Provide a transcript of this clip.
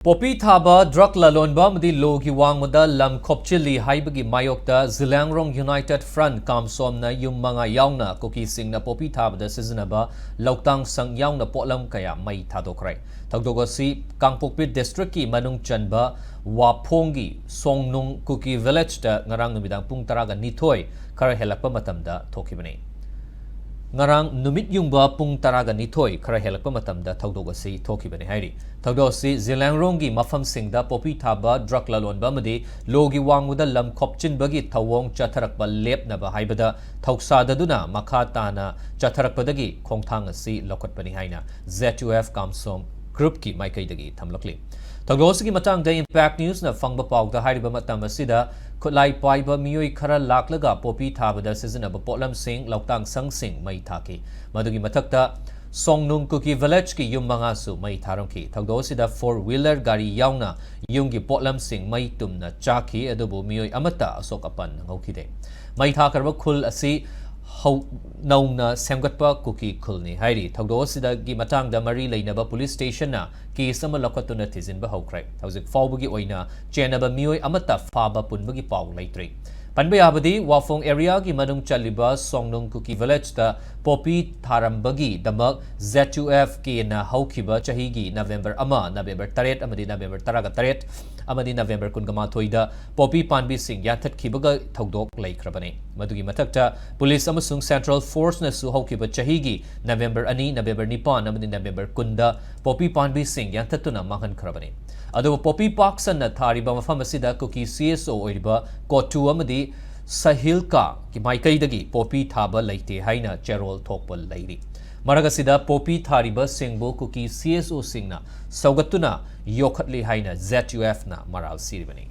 Popi thaba drug lalonba madi logi wangmada lam khopchili haibagi mayokta Zilangrong United Front Kamsom na yung mga yauna Kuki sing na popi thaba da sizinaba lautang sang yauna potlam kaya may thadokray. Tagdogo si Kangpokpi District ki manung chanba Wapongi Songnung Kuki Village da ngarang numidang pung taraga nitoy kara helakpa matamda thokibani. Ngarang numit yung ba pung taraga nitoy kara helakpa matamda tagdogo si thokibani hairi. Tagdo si Zilangrong mafam singda popi thaba drug lalonba madi logi wangmuda lam khopchin bagi thawong chatharakpa lep na ba haibada thausada duna makata na chatharakpadagi khongthang asi lokotpani haina Zuf-Kamson group ki maikaidagi thamlokli. Tagdo si matang da impact news na fangba pawda hairiba matam asida kutlai paiba miyoi khara laklaga popi thabada sizina ba potlam sing lautang sang sing mai thaki madugi mathakta Songnung Kuki Village ki yung mga su may tarong ki. Tagdo sida 4-wheeler gari yauna yung gi potlam sing may tum na chaki adobo miyoy amata asok apan ng hukide. May takarba kul asi naung na semgatpa Kuki kul ni hairi. Tagdo sida gi matang da mari lay na ba police station na ki sa malakato na tizin ba haukray. Tawzik faw bagi oy na chena ba miyoy amata fa ba pun bagi paw laytri. Panbayabadi wafong area ki manung chaliba Songnung Kuki Village ta popi tharambagi damak ZUF ki na haukiba chahigi November November 3 amadi November 3 amadi November kungama thoida popi panbi sing yathat kibaga thogdok laikrabani madugi mathakta police amasung central force na su haukiba chahigi November 2 November 9 amadi November kunda popi panbi sing yathatuna mahan khrabani ado popi paksan na thariba mafam asida Kuki CSO oiriba kotu amadi Sahilka ki maikaidagi popi thaba laite haina cherol thokpa lairi maragasida popi thariba singbo Kuki CSO singna saugatuna yokhatli haina ZUF na maral siribani